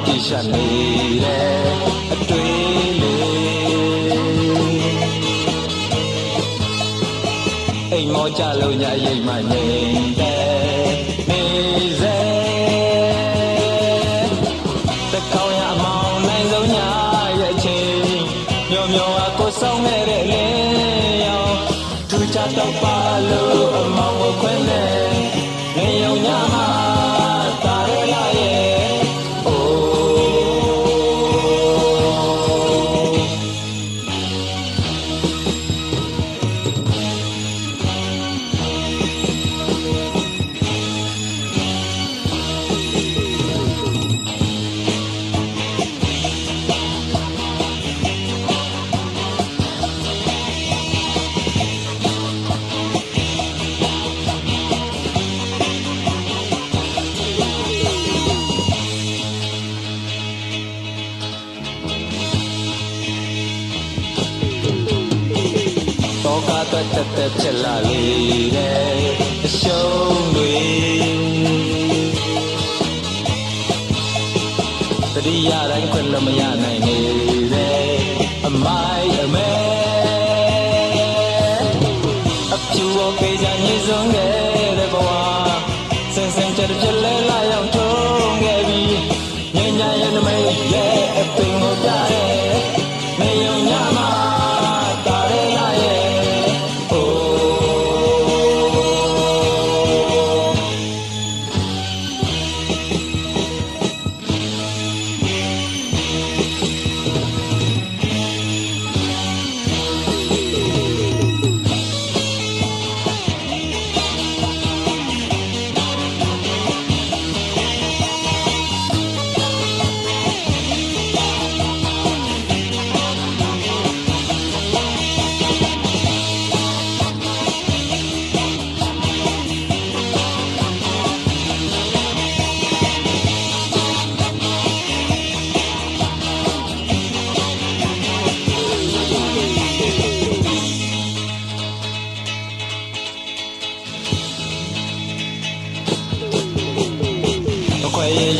ပြည့်ရှက်နေတဲ့အတွေ့လေးအိမ်မောကြလို့ညရိပ်မှငြိမ်တဲ့နေစေတကောင်းရအမောင်နိုင်ဆုံးညရဲ့ချင်းမျောမျောကကိုဆောင်ခဲ့တဲ့လင်းရောင်ထူချတော့ပါလို့အမောင်ကိုခွဲနဲ့ငြိမ်ုံညမှာတာရရရဲ့ သက်ဖြစ်လာလေတဲ့အရှုံးတွေတတိယတိုင်းခွင့်လို့မရနိုင်နေတဲ့အမိုက်အမဲအဖြူအောင်ပေးကြညှိစွန်းခဲ့တဲ့ဘဝစင်စင်ကြတဲ့ပြလဲလာရောက်ထုံးခဲ့ပြီးညဉ့်ညရဲ့နမိတ်ရဲ့အပင်ကိုပြတဲ့နေုံညမှာတာရဲလာရဲ့အို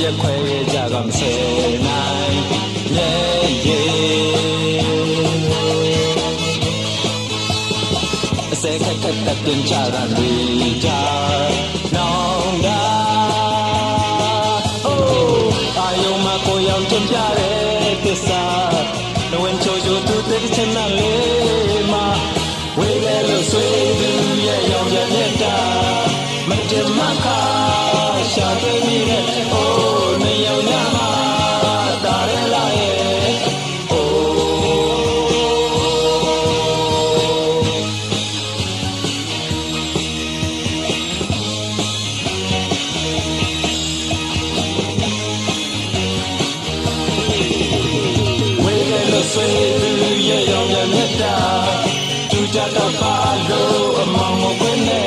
ရက်ခွဲကြကမစဲနိုင်ရဲ့အစဲခက်ခက်တက်တင်ချတာတွေကြနောင်တာအိုးအာယုံမှာကိုရောက်တင်ပြတဲ့သစ္စာနဝင်ချိုချိုသူသိချင်တဲ့လေးမှာဝေးလေလို့ဆွေးသူရဲ့ရောင်ရမြတ်တာမတမခါရှာတွေ့မိတဲ့အိုးနေုံညမှာတာရဲလာရဲ့အိုးဝေးလေလို့ဆွေးသူရဲ့ရောင်ရမြတ်တာသူကြတော့ပါလို့အမောင်မခွင့်နဲ့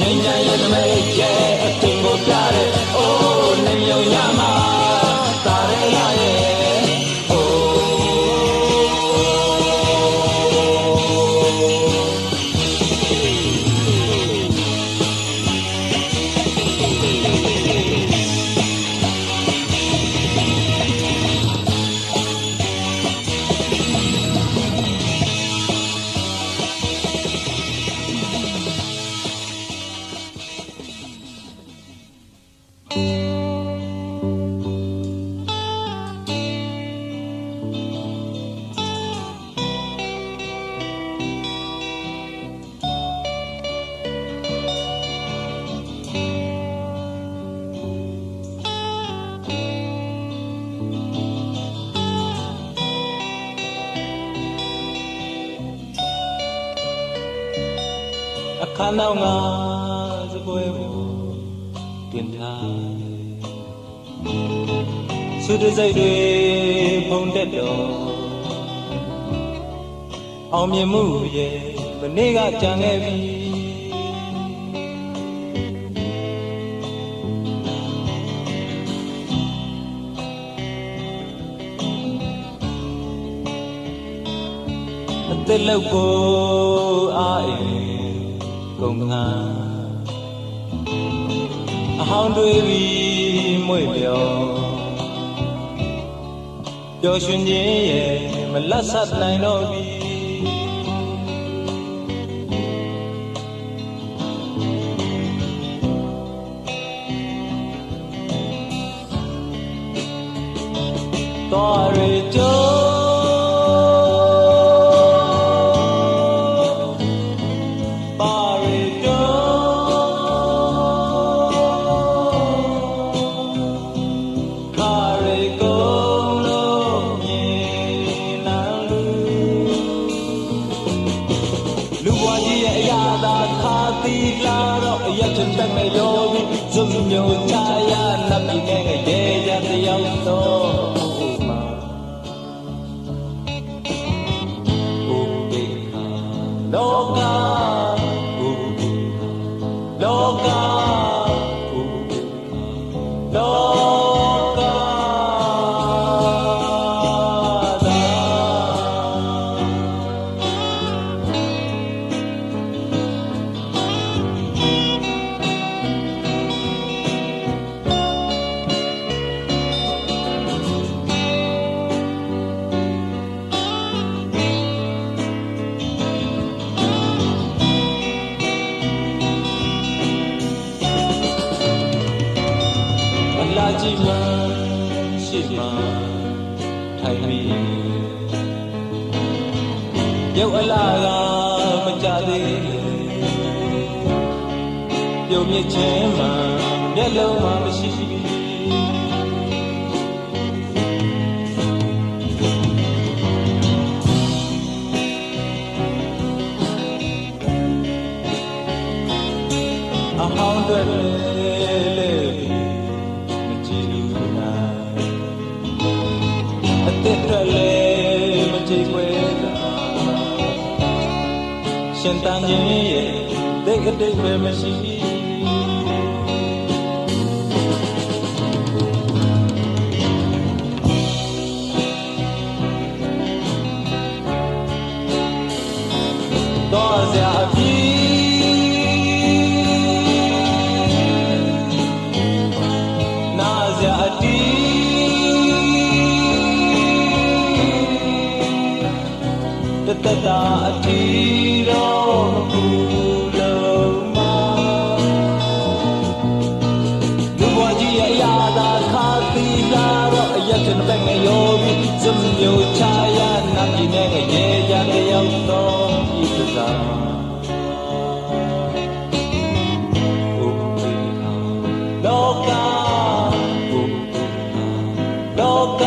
ညဉ့်ညရဲ့နမိတ်ရဲ့အတင်ကိုပြတဲ့အိုးနေုံညမှာတာရဲလာရဲ့အိုအခါနောက်ငါစပွဲကိုတင်ထားစုတစိတ်တွေဖုန်တက်တော့အောင်မြင်မှုရဲ့မနေ့ကကြံခဲ့ပြီအသက်လောက်ကိုအားအိမ်ကုန်ငါအဟောင်းတွေးပြီးမွေ့ပြောပျော်ရွှင်ခြင်းရဲ့မလတ်ဆက်နိုင်တော့ပြီတော်ရကြတက်မဲ့ရောပြီးဇုံမျိုးချရနပ်ပြီးနဲ့ရဲကြတယောက်တော့မှာဘုဘေခါလောကဘုဘေခါလောကဘုဘေခါလောကသာ ကြီးမှရှိမှထိုင်ပြီးရုပ်အလားကမကြသေးပြုံးမြခြင်းမှမျက်လုံးမှမရှိအဟောင်းတွေလေးမကြည့်လို့နိုင်အသက်တွေလေးမကြည့်ွယ်တာရှင်တန်ခြင်းရဲ့ဒိတ်အတိတ်ပဲမရှိတော့စရာအပြေတတာအထီတော်မကူလုံးမလူဘွားကြီးရဲ့အရာသာခါသီလာတော့အရက်ကျွန်တဲ့ငရောပြီးစမျိုးချရနာပြည်နဲ့ရေရတယောက်တော့ဤသစားလောကလောက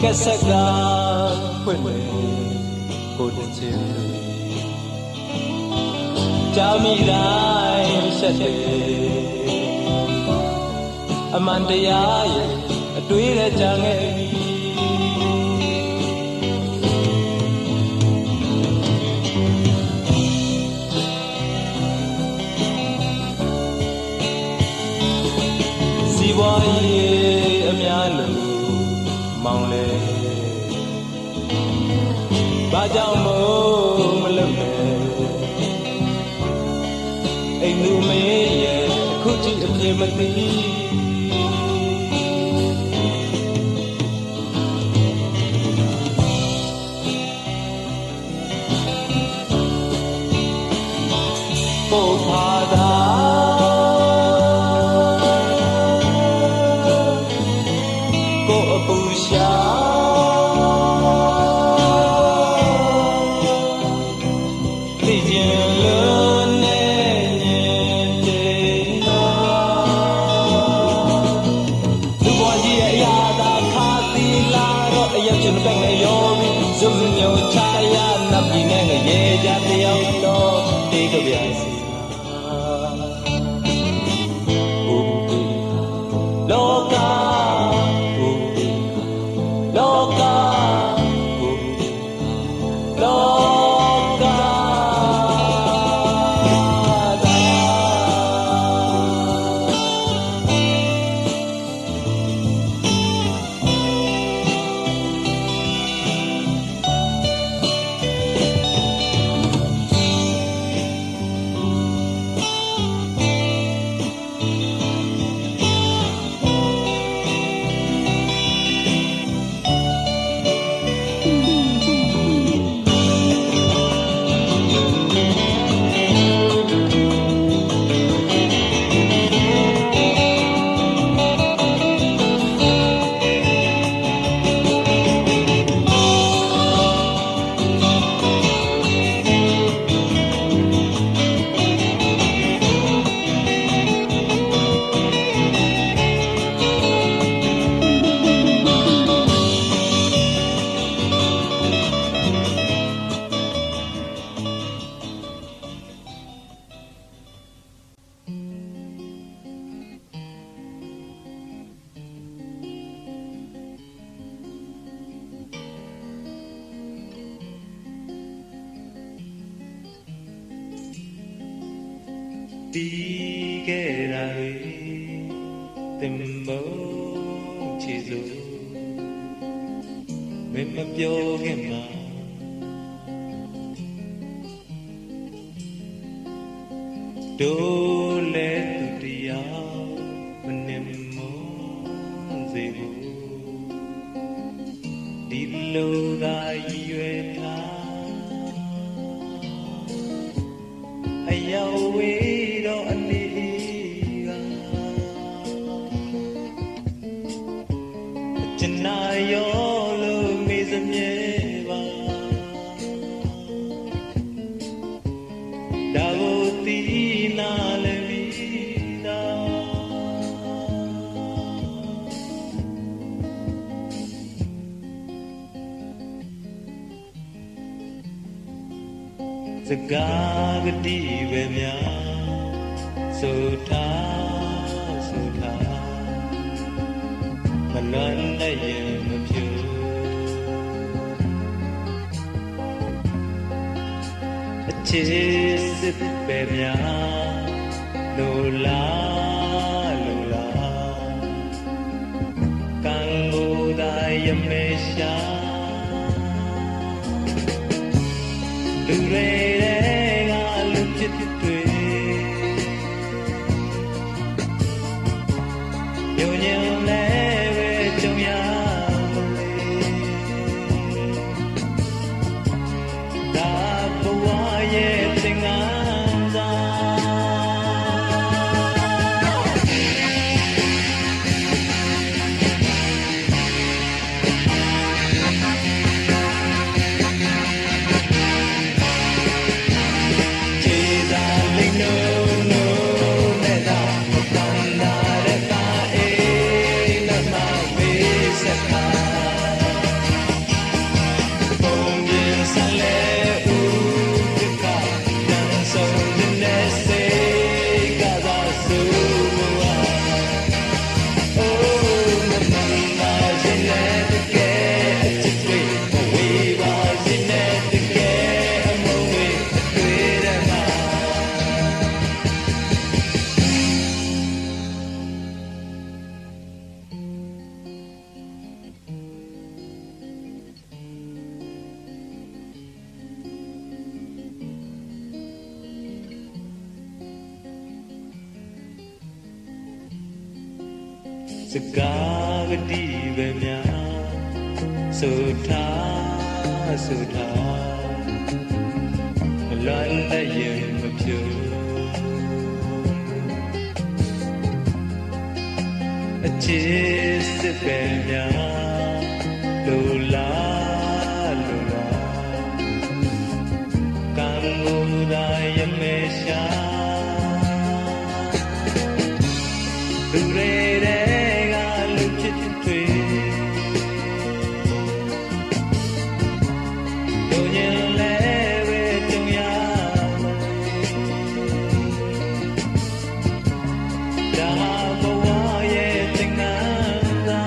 ကက်ဆက်ကဖွင့်မယ်ကိုတချင်ကြောင်မိတိုင်းဆက်တယ်အမှန်တရားရဲ့အတွေးနဲ့ကြံခဲ့ပြီစီးပွားရေးအများလို့မောင်လေဘာကြောင့်မို့မလုပ်လဲအိမ်လူမေးရဲ့အခုကြည့်အပြေမသိပုပ္ပါသာစွန်ညောချရနပ်ပြီးနဲ့ရေကြတယောက်တော့တေးကြပြစီလောကလောကလောကတီးခဲ့တာလေ တင်မုံချီစို့မင်းမပြောခင်မှာတို့လဲသူတရားမနှင်မစေဘူးဒီလိုသာရွယ်ထားအရောက်ဝေးတော့အနေကကျနာရောလို့မေးစမြဲပါဒါကိုတီးနာလည်းပြီးသားစကားကတိပဲများဆိုထားမလွန်နဲ့ရင်မဖြူအချစ်စစ်ပဲများလိုလားကံကိုယ်သာရမေရှာလူတွေကလူဖြစ်တွေညဉ့်ညံလဲပဲကြုံရမလဲဒါဘဝရဲ့သင်္ကန်းစာစကားကတိပဲများဆိုထားမလွန်နဲ့ရင်မဖြူအချစ်စစ်ပဲများလိုလားကံကိုယ်သာရမေရှာလူတွေကလူဖြစ်တွေတို့ညလဲပဲကြုံရဒါဘဝရဲ့သင်္ကန်းစာ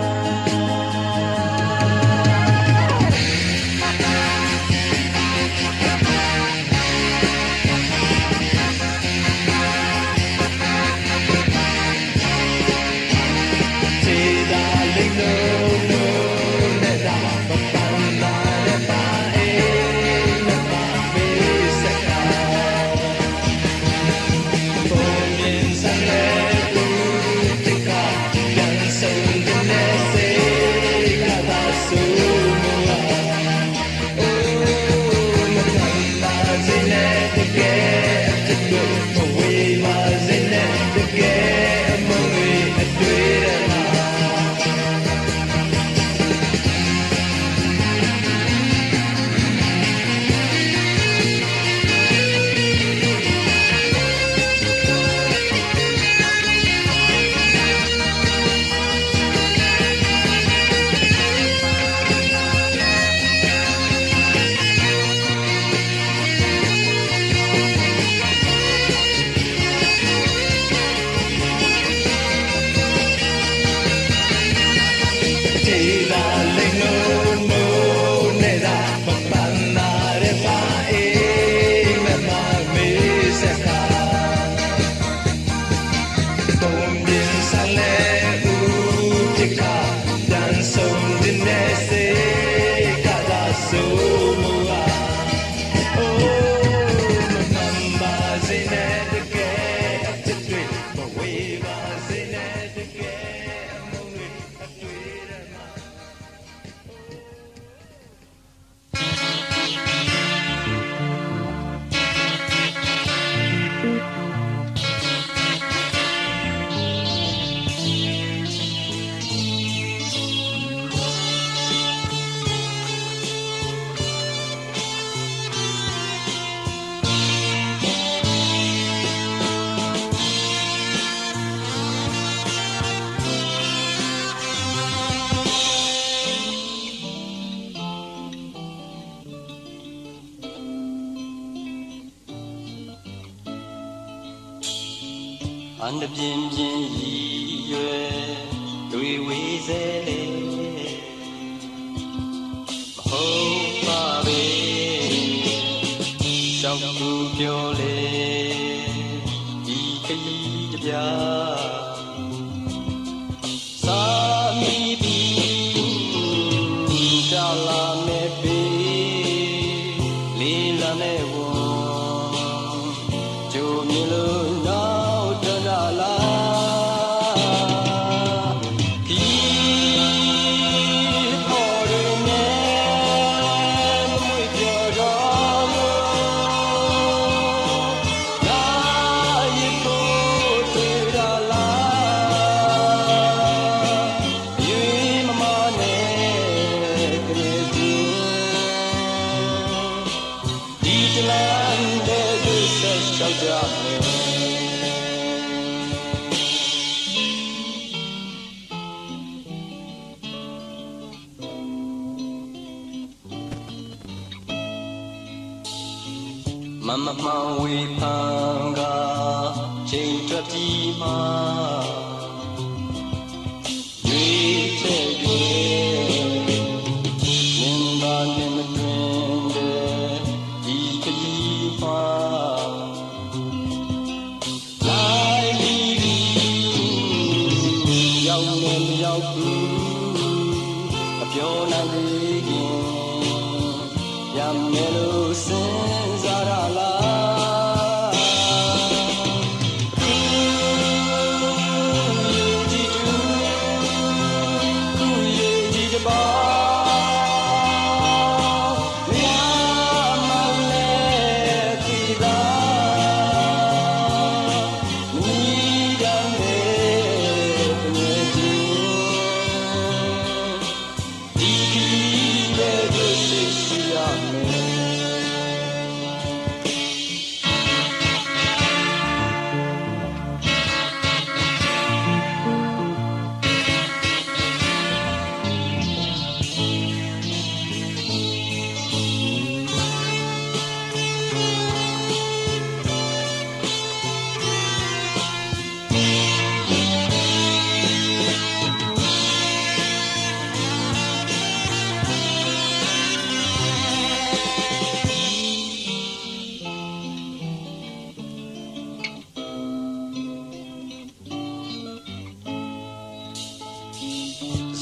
စိတ်နဲ့တကယ်အဖြစ်တွေမဝေးပါစိတ်နဲ့တကယ်အမှုတွေအတွေ့ရမှာ အန္တပြင်းပြင်းရည်ရွယ်တွေဝေးစေလေမဟုတ်ပါပဲရှောက်ကူပြောလေဒီခရီးတစ်ပြားစာမီပြီးကြလာမဲ့ပေးလေးလာနဲ့ဝန်ကြိုမြင်လို့မမမဝေဖန်ကချိန်ထွက်ပြီးမှရွေးချယ်ပြီးမြင်ပါနဲ့မတွင်တဲ့ဒီခရီးမှာလိုက်ပြီးရောက်နေမရောက်ဘူးမပြောနိုင်သေးခင်ရမယ်လို့စဉ်းစားရလား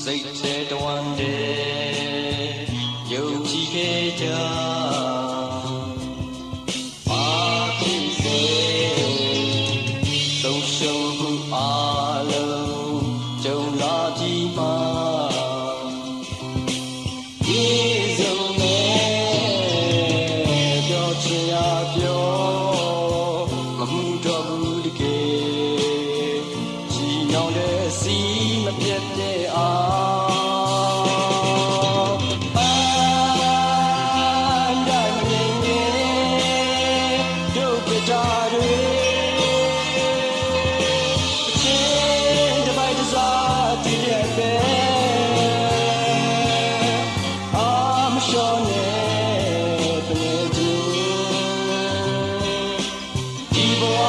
စိတ်ထဲတဝမ်းတည်းယုံကြည်ခဲ့ကြပါဖြစ်စေဆုံးရှုံးမှုအလုံးကြုံလာပြီးမှဒီစုံနဲ့ပြောချင်ရပြောမမှုတော့ဘူးတကယ်ချီနှောင်တဲ့စီမပြတ်တဲ့ဒီဘဝ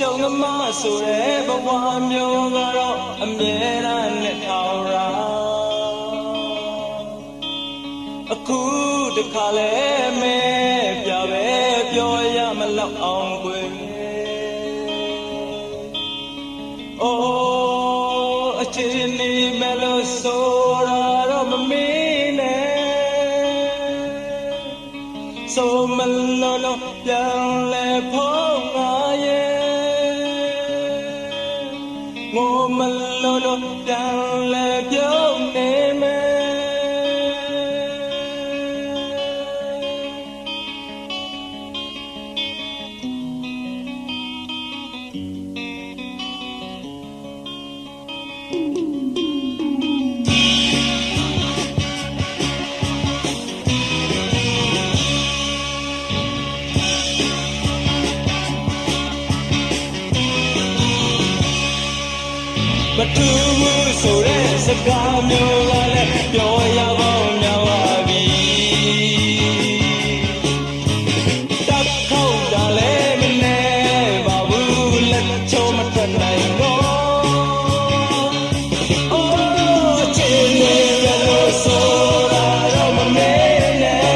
ရှုံးသမားဆိုတဲ့ဘဝမျိုးကတော့အမြဲတမ်းနဲ့ထောင်ရာအခုတခါလဲမဲပြပဲပြောရမလောက်အောင်ကွယ်အိုးအချင်းနေမလို့ဆိုတာတော့မမင်းနဲ့ဆိုမလို့လို့ပြန်လဲဖို့ငါရဲ့ငိုမလို့လို့ပြန်လဲပြုံးနေမယ်မထူးဘူးဆိုတဲ့စကားမျိုးကလည်းပြောရပေါင်းများပါပြီတက်ခေါက်တာလည်းမနေပါဘူးလက်ချုံမထွက်နိုင်တော့အိုးချစ်နေရလို့ဆိုတာတော့မမေ့နဲ့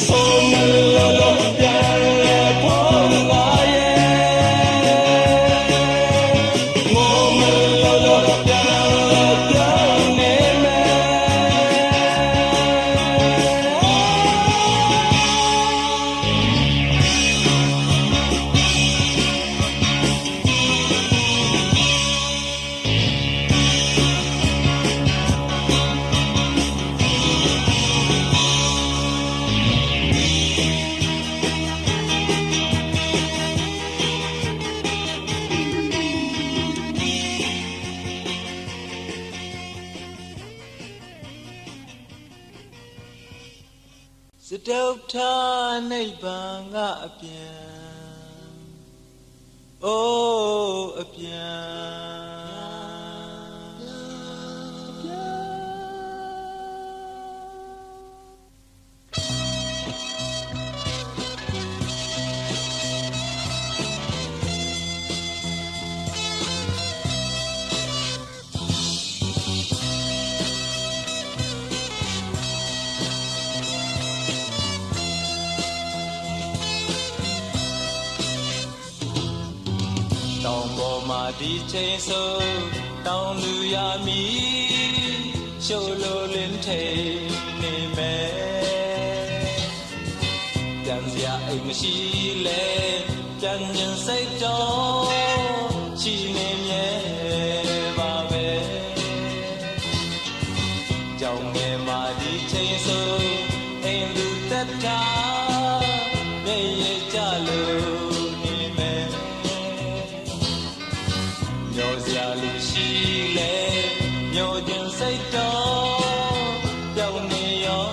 ဆိုမလို့လို့ပြန်လဲဖို့ငါစတုထနိဗ္ဗာန်ကအပြန်အိုးအပြန်တောင်ပေါ်မှာဒီချိန်ဆိုတောင်လူရမီရှုပ်လို့လင်းထိန်နေမယ်ပြန်စရာအိမ်မရှိလဲပြန်ညင်စိတ်တော့ရှိနေမြဲပါပဲကြောင်ငယ်မှာဒီချိန်ဆိုအိမ်လူသက်တာမြေရကြလို့နေမယ်မျောစရာလူရှိလဲမျောခြင်းစိတ်တော့ပြောင်းနေရော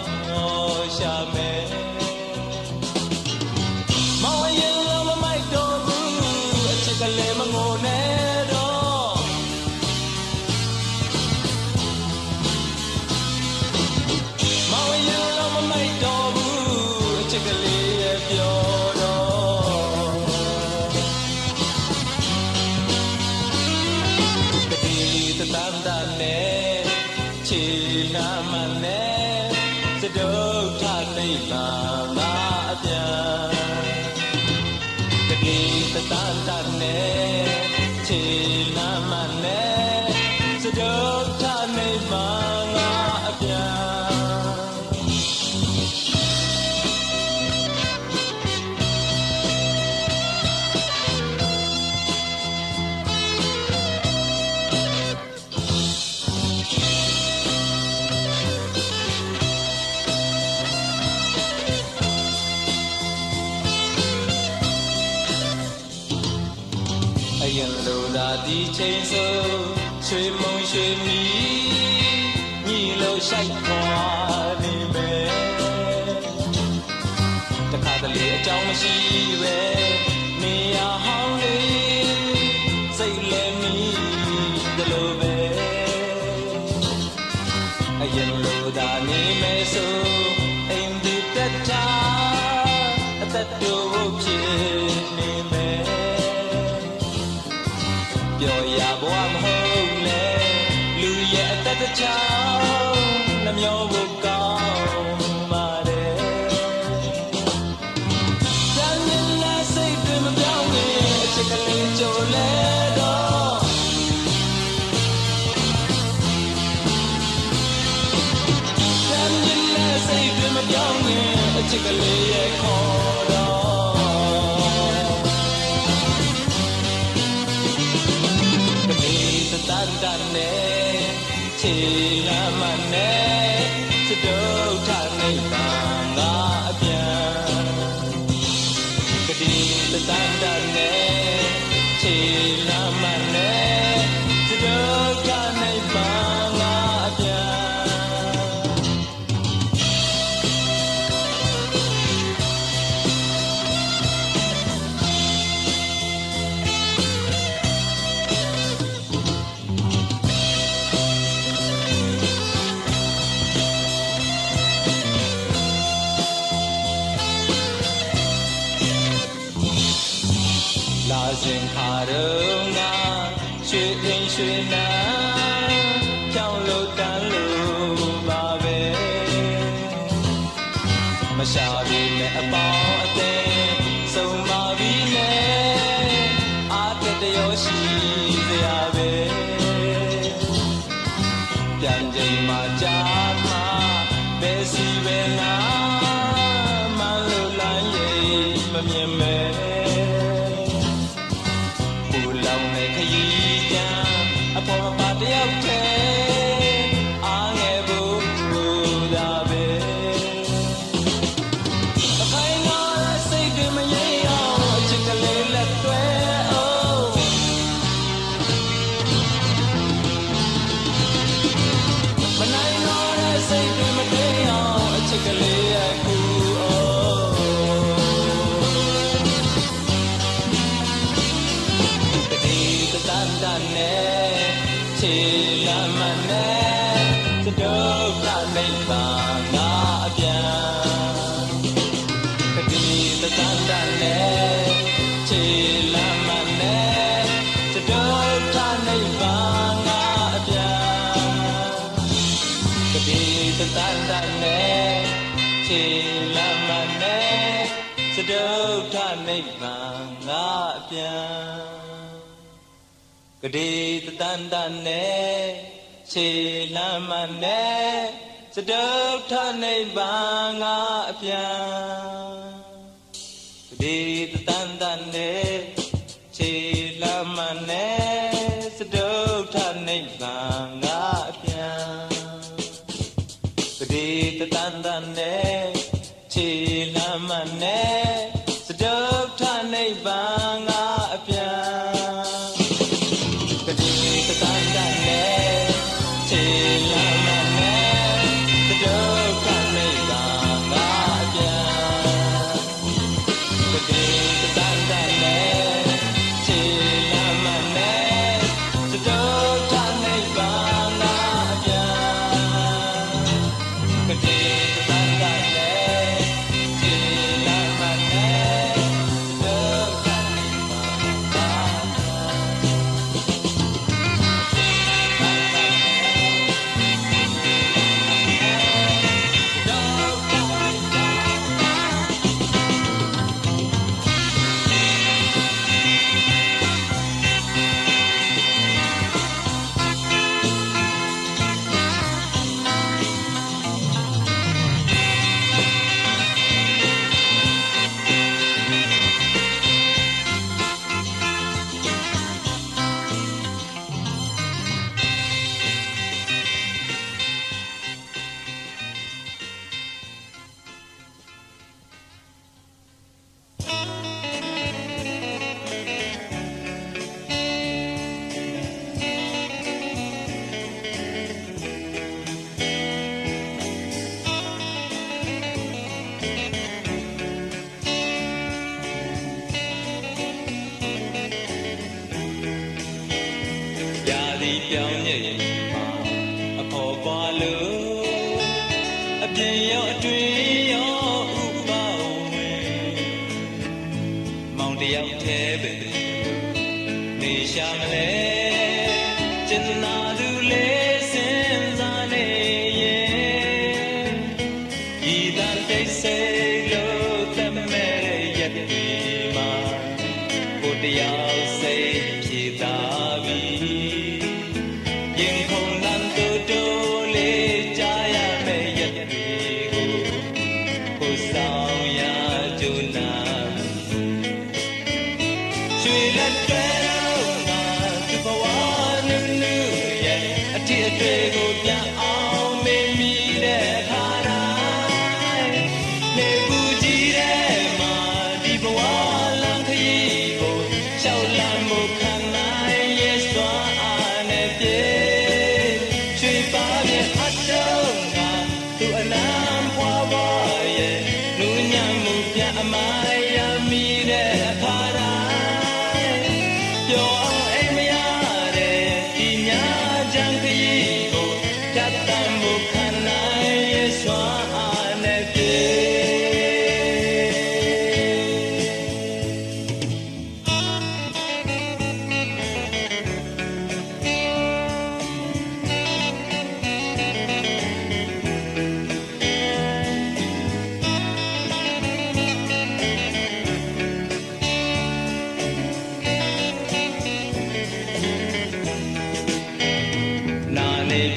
ရှာမယ်မောင်ရင်လုံးမမိုက်တော့ဘူးအချစ်ကလေးမငိုနဲ့တော့မောင်ရင်လုံးမမိုက်တော့ဘူးအချစ်ကလေးရဲ့ပြောတန်တန်နဲ့ခြေနာမနဲ့စတုထနိဗ္ဗာန်ငါအပြန်တတိတန်တန်နဲ့ခြေနာမနဲ့စတုထနိဗ္ဗာန်ငါအပြန်အရင်လိုသာဒီချိန်ဆိုရွှေမုံရွှေမီညီလို့ရှိုက်ခွာနေမယ်တခါတလေအကြောင်းမရှိပဲနေရဟောင်းလေးစိတ်လည်းမီတလို့ပဲအရင်လိုသာနေမယ်ဆိုအိမ်ဒီတက်တာအသက်တို့ဖြစ် ချောင်းနှမျောဖို့ကောင်းပါတယ်ပြန်မြင်လဲစိတ်တွေမပြောင်းခင်အချစ်ကလေးကြိုလဲတော့ပြန်မြင်လဲစိတ်တွေမပြောင်းခင်အချစ်ကလေးရဲ့ခေါ်တော့ကလေးတန်တန်နဲ့ချီလာမနဲ့စတုထနေပါငါအပြန်ကလေးတန်တန်နဲ့ချီလာမနဲ့စတုထနေပါငါအပြန်လာစဉ်ခါတော့ငါရွှေအိမ်ရွှေနာကြောင်လို့တန်းလို့ပါပဲမရှာပြီနဲ့အပေါင်းအသင်းစုံပါပြီနဲ့အားတက်တရောရှိစရာပဲပြန်ချိန်မှာကြာမှာဘယ်စီပဲငါမလို့လိုက်ရင်မမြင်မဲခရီးကြံအဖော်ပါတယောက်တည်းအားငယ်ဖို့သာပဲအခိုင်မာစိတ်တွေမရေအောင်အချစ်ကလေးလက်တွဲအောင်မနိုင်တော့တဲ့စိတ်တွေမတေးအောင်အချစ်ကလေးရဲ့ကူတန်တန်နဲ့ချီလာမနဲ့စတုထနေပါငါအပြန်ကတိတန်တန်နဲ့ချီလာမနဲ့စတုထနေပါငါအပြန်ကတိတန်တန်နဲ့ချီလာမနဲ့စတုထနေပါငါအပြန်ကတိတန်တန်နဲ့ခြေလမ်းမနဲ့စတုထနိဗ္ဗာန်ငါအပြန်ကတိတန်တန်နဲ့ခြေလမ်းမနဲ့စတုထနိဗ္ဗာန်ငါအပြန်ကတိတန်တန်နဲ့ခြေလမ်းမနဲ့စတုထနိဗ္ဗာန်ငါအပြန်ကတိတန်တန်နဲ့ခြေလမ်းမနဲ့စတုထနိဗ္ဗာန်ငါအပြန်ကတိတန်တန်နဲ့ခြေလမ်းမနဲ့စတုထနိဗ္ဗာန်ငါအပြန်ကတိတန်တန်နဲ့ခြေလမ်းမနဲ့စတုထနိဗ္ဗာန်ငါပြောင်းရဲ့မှာအဖော်ပွားလို့အပြင်ရောအတွင်းရောဥပဝင်မောင်တယောက်တည်းပဲနေရှာမလဲကျင်နာသူလေးစဉ်းစား အမိုင်းရမိတဲ့အခါတိုင်းပျော်အောင်အိမ်မရတဲ့ဒီညချမ်းခရီးကိုတတ်တမ်းမှုခံနိုင်ရဲ့စွမ်းအားနဲ့ပြေ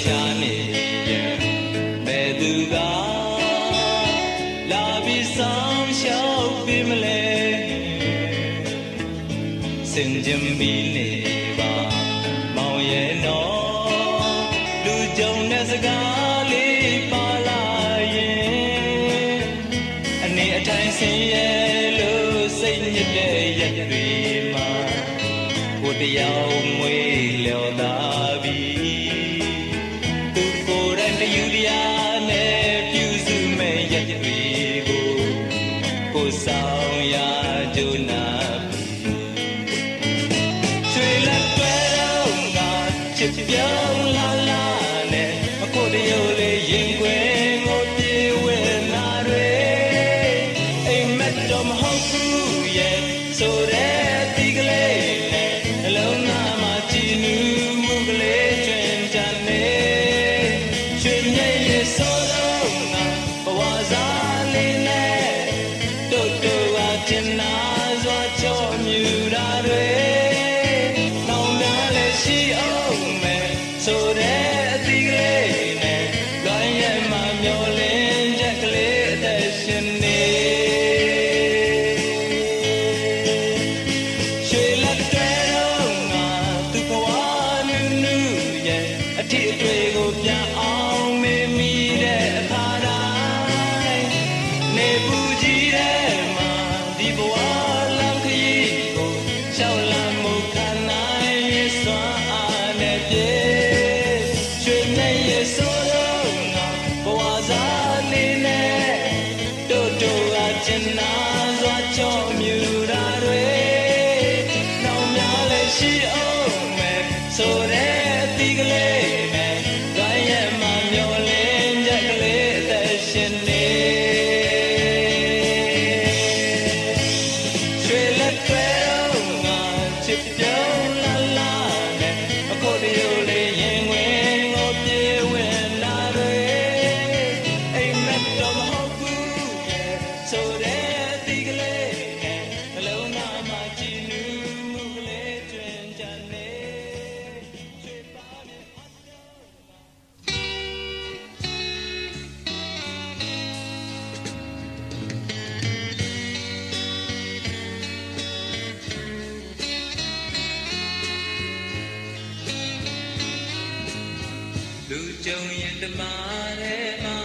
ဖြာနေရင်ဘယ်သူကလာပြီးဆောင်ရှောက်ပြီးမလဲစင်ကြင်ပြီးနေပါမောင်ရဲ့နော်လူကြုံတဲ့စကားလေးပါလာရင်အနေအထိုင်ဆင်းရဲလို့စိတ်ညစ်တဲ့ရက်တွေမှာကိုတရားမွေးလျော်သာပြီးယူရနဲ့ပြုစုမဲ့ရက်တွေကိုကိုဆောင်ရကြုံနာချွေလက်တွဲတော့ငါချစ်ပြောင်းလာလာနဲ့အကိုတရုပ်လေးရင်ခွင်ကိုပြေဝဲနာတွေအိမ်မက်တော့မဟုတ်ဘူးရဲ့ဆိုတဲ့ဒီကလေးနဲ့အလုံးသားမှာကြည်နူးမှုကလေးကျွင်ကြနေဆိုတော့ငါဘဝစားလေးနဲ့တို့တို့ကတင်နာစွာချောမြူတာတွေနောင်များလည်းရှိအောင်မယ်ဆိုတဲ့အသီးကလေးနဲ့လွမ်းရဲ့မှာမျောလင်းချက်ကလေးအသက်ရှင်နေရွှေလက်တွဲတော့ငါသူဘဝနူးနူးရဲ့အထီးအတွေ့ကိုပြန်အောင်မေးမိနေပူကြီးတဲ့မှာဒီဘဝလမ်းခရီးကိုရှောက်လမ်းမှုခံနိုင်ရဲ့စွမ်းအားနဲ့ပြေရွှေနဲ့ရဲ့ဆိုတော့ငါဘဝစားလေးနဲ့တို့တို့ကကျင်နာစွာချောမြူတာတွေနောင်များလည်းရှိအောင်မယ်ဆိုတဲ့အသီးကလေးနဲ့လွမ်းရဲ့မှာမျောလင်းချက်ကလေးအသက်ရှင်နေချစ်ပြောင်းလာလာနဲ့အကိုတရုပ်လေးရင်ဝင်ကိုပြေဝင်လာတွေအိမ်မက်တော့မဟုတ်ဘူးရဲ့ဆိုတဲ့ဒီကလေးနဲ့အလုံးသားမှာကြည်နူးမှုကလေးကျွင်ကြနေချွေပါနဲ့လူကြုံရင်တမားတဲ့မှာ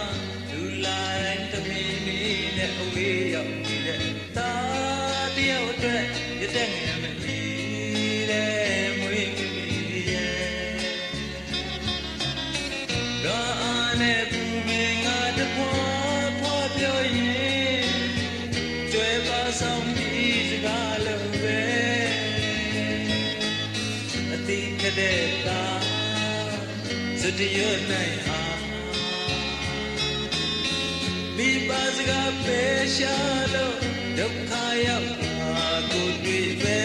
လူလာတိုင်းသမီးလေးနဲ့အဝေးရောက်နေတဲ့သားတယောက်အတွက်ရတဲ့ငယ်မကြီးတဲ့မွေးကလေးရဲ့တော့အားနဲ့ပူမင်းငါတဖွာဖွာပြောရင်ကျွဲပါဆောင်ပြီးစကားလုံးပဲအတိကတဲ့သားစတရနိုင်အားမိပါစကားပဲရှာလို့ဒုက္ခရောက်တာကိုတွေ့ပဲ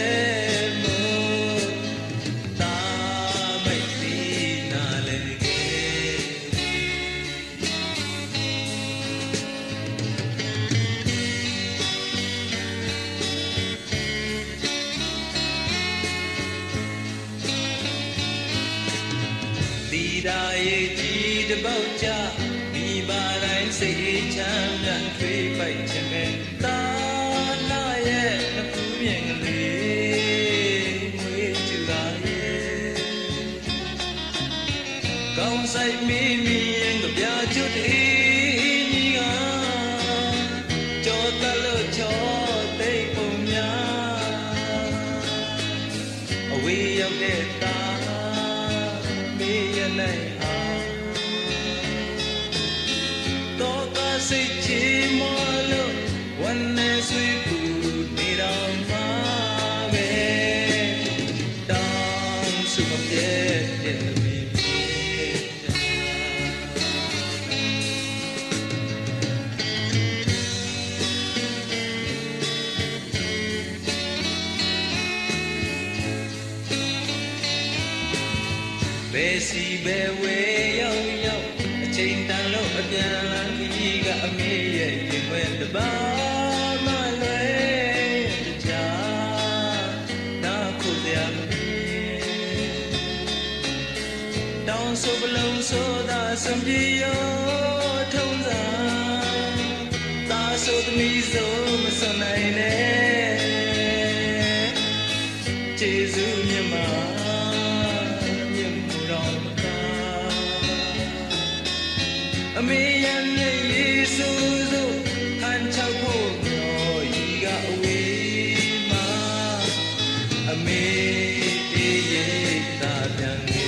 မို့တာမိတ်ဒီနာလေဒီရာရဲ့ကြီးတပေါက်ကြမိပါတိုင်းစိတ်ချမ်းသာထွေးပိုက်ခြင်းနဲ့တာနာရဲ့နှခုမြင်ကလေးမွေးကြတာရဲ့ကောင်းဆိုင်မိမိရင်ကပြချွတ်အေးကြီးကကြောတလို့ချောသိပုံများအဝေးရောက်တဲ့တာမေးရနိုင်တော့ကစိတ်ချီမလို့ဝမ်းနဲ့ဆွေ စီပဲဝဲရောက်ရောက်အချိန်တန်လို့အပြန်လန်းကြီးကအမေရဲ့ရင်ခွဲတပါမလွယ်တကြနာခုစရာမဖြစ်တောင်းဆိုပလုံးဆိုသာစံပြေရောထုံးစံသာဆိုသမီးဆိုမစွန်နိုင်နဲ့ကျေးဇူးမြတ်မှာအမေရရဲ့ယေရှုဆိုဟန်ချောက်ဖို့တော့ဤကအဝေးမှာအမေအေးရဲ့သာပြန်နေ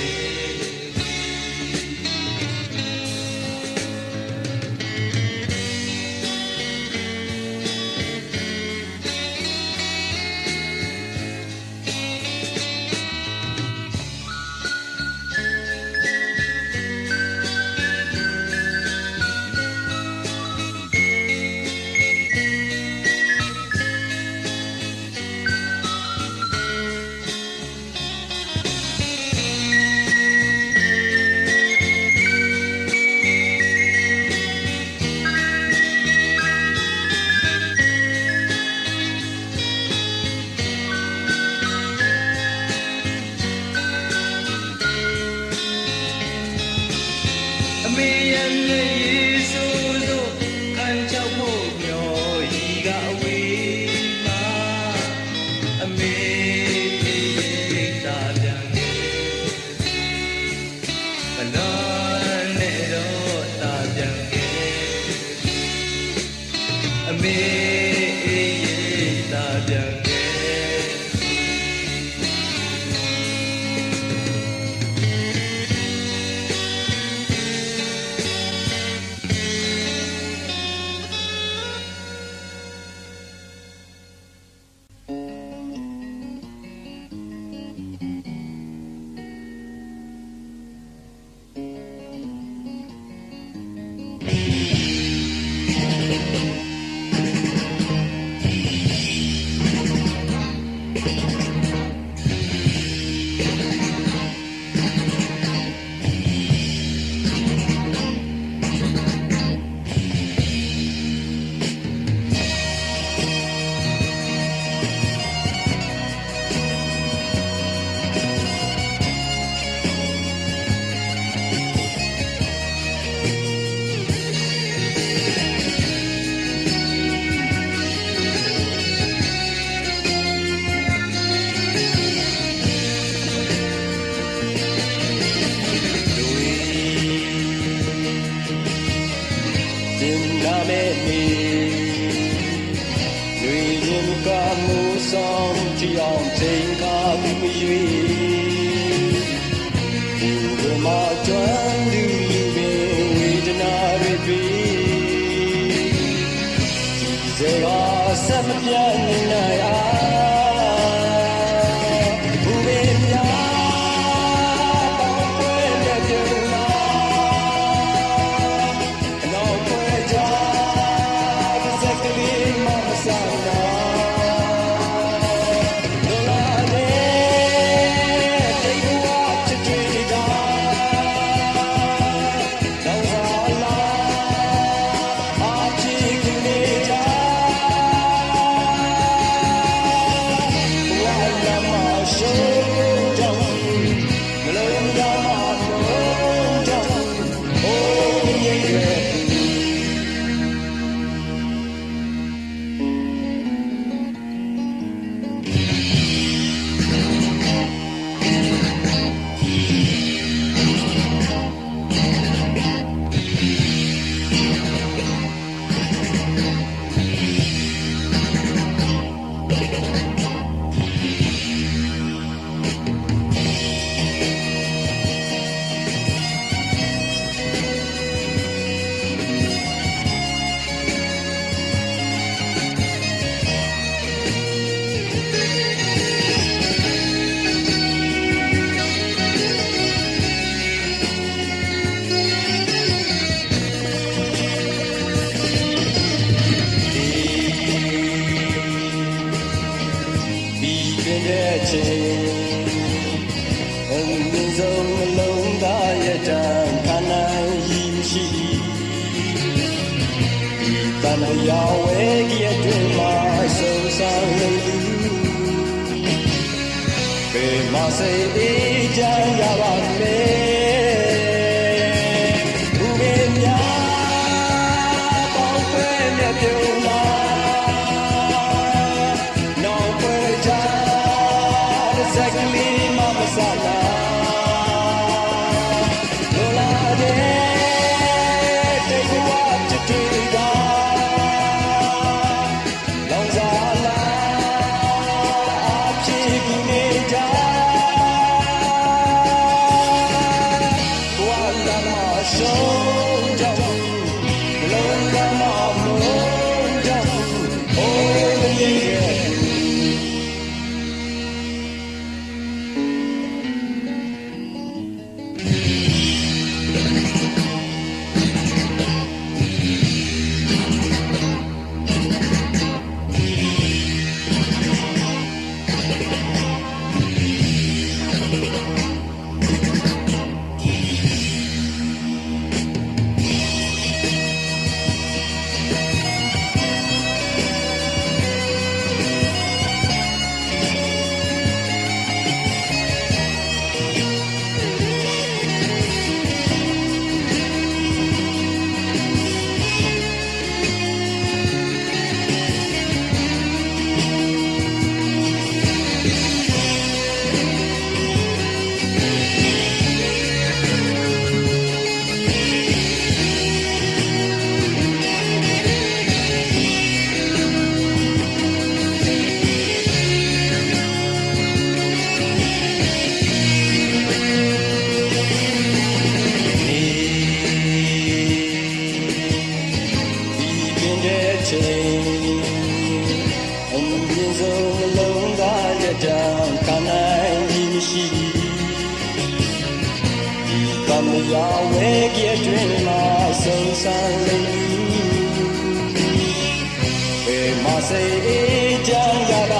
ဆက်မပြတ်နေနိုင်ဘူပင်များပေါင်းခွဲတဲ့ပြုံးလာအနောက်ခွဲကြတဲ့စက်ကလေးမဆောင်တော့လောလာနဲ့တိတ်ဝါချစ်တွေ့တာလောင်စာလာအချစ်ကနေကြ Yahweh get in my soul sound Be my say Jan Yahweh Yahweh get in my soul sound Be my say Jan Yahweh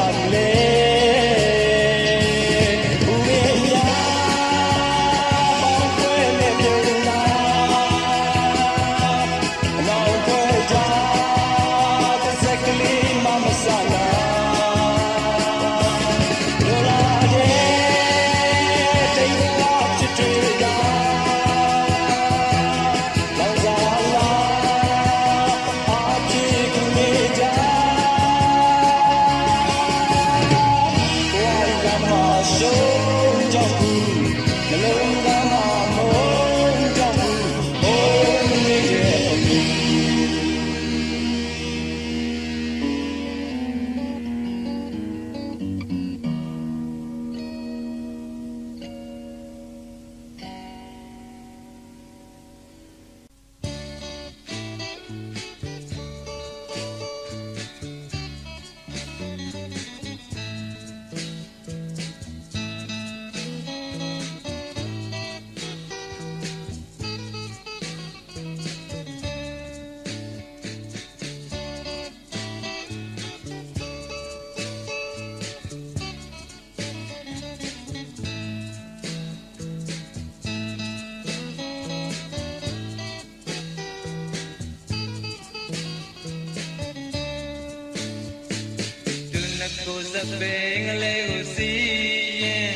Bang a little see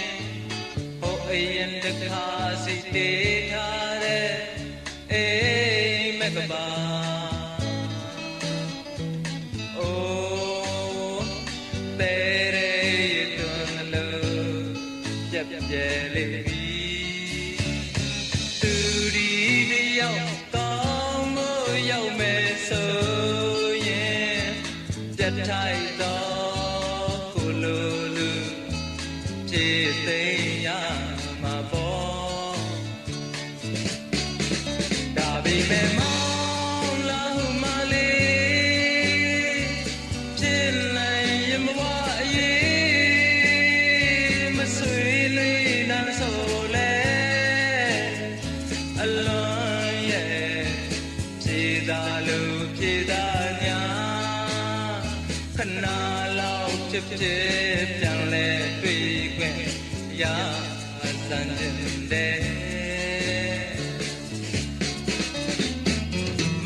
Oh, and the cars is dead. Eh, Megaba. Oh, there don't love. Jab jelly. To the young, come, young, so yeah. That tight. Chẳng lẽ tùy quen ya san chân đê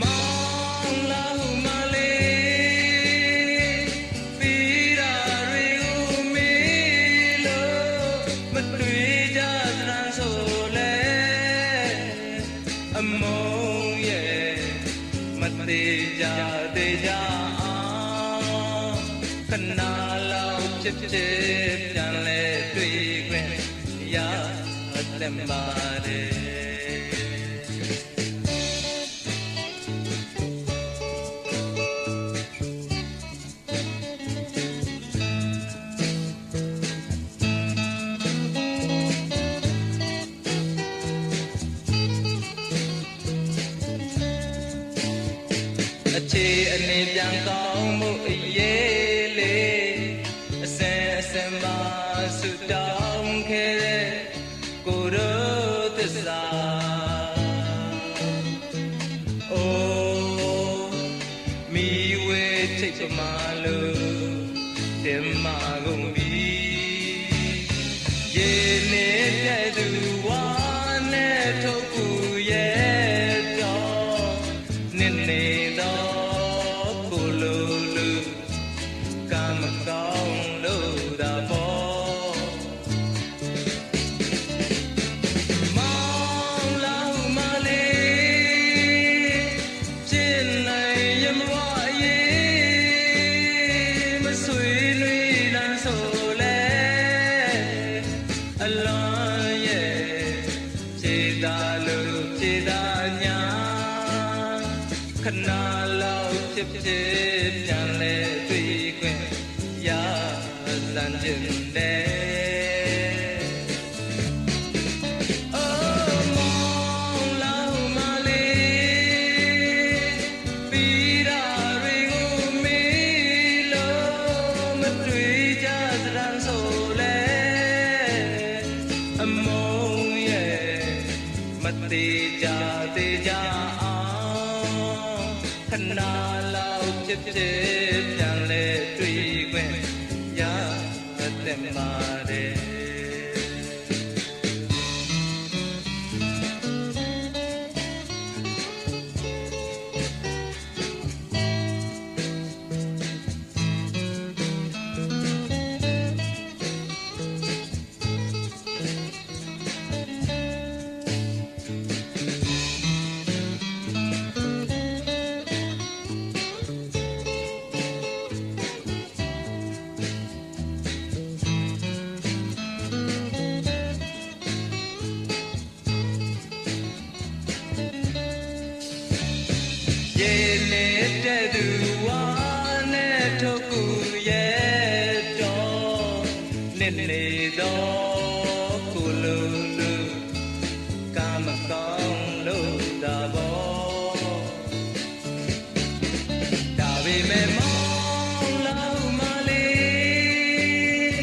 mong la hu ma lê သေးကြအောင်ခဏလောက်ဖြစ်ပြန်လဲတွေ့ခွင့်ရတဲ့ပါတယ်အခြေအနေပြန်ကောင်းမှုအရေးလေးအစင်ပါဆုတောင်းခဲ့တဲ့ကိုယ်တော်သစ္စာအိုးမိဝဲချိတ်ပမာလို့တင်မာကုန်ပြီရေနေတဲ့သူဝါနဲ့ထုတ်ကူရဲ့တော့နင်းနေတော့ခဏလောက်ဖြစ်ပြန်လဲတွေ့ခွင့်ရစမ်းကျင်တယ်သေးကြအောင်ခဏလောက်ဖြစ်ပြန်လဲတွေ့ခွင့်ရတဲ့ပါတယ်ရေနေတဲ့သူဝါနဲ့ထုတ်ကူရဲ့တော့နေတော့ကိုလုံးလုံးကာမကောင်းလို့တာဘောဒါပေမဲ့မောင်လောက်မလေး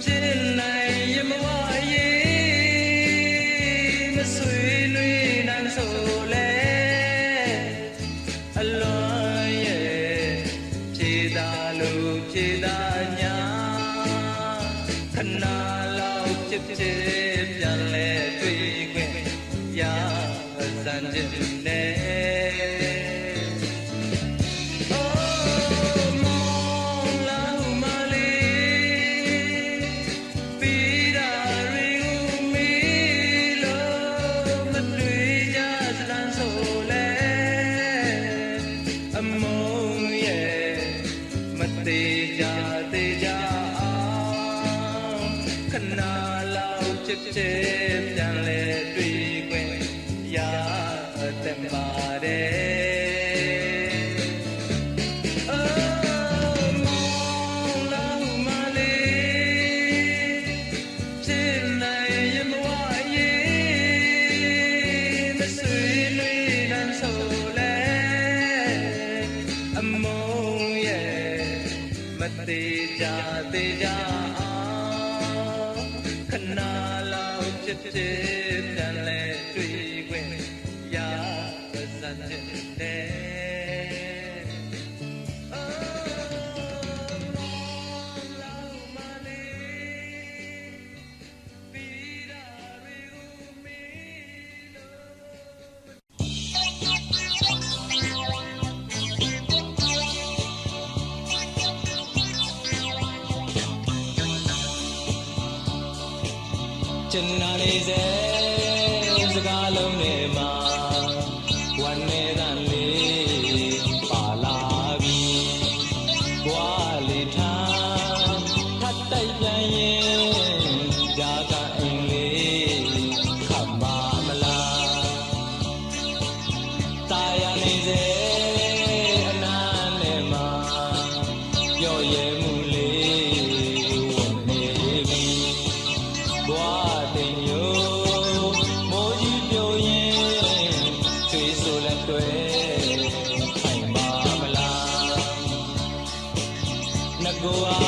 ဖြစ်နိုင်ရမဝရေးမဆွေးနွေးနိုင်ဆိုလဲအလွန်ရဲ့ဖြေသာလို့ဖြေသာညာခဏလောက်ဖြစ်ပြန်လဲတွေ့ခွင့်ရစမ်းကျင်နေသေးကြအောင်ခဏလောက်ဖြစ်ပြန်လဲတွေ့ခွင့်ရတဲ့ပါတယ်မောင်လောက်မလေးဖြစ်နိုင်ရမဝရေးမဆွေးနွေးနိုင်ဆိုလဲအမုန်းရဲ့မသေးကြအောင်ခဏလောက်ဖြစ်ပြန်လဲတွေ့ခွင့်ရစမ်းကျင်တယ်ကျန်နာလေးစေစကားလုံးနဲ့မှာဝမ်းနေတာလေးပါလာ ကိုဟာ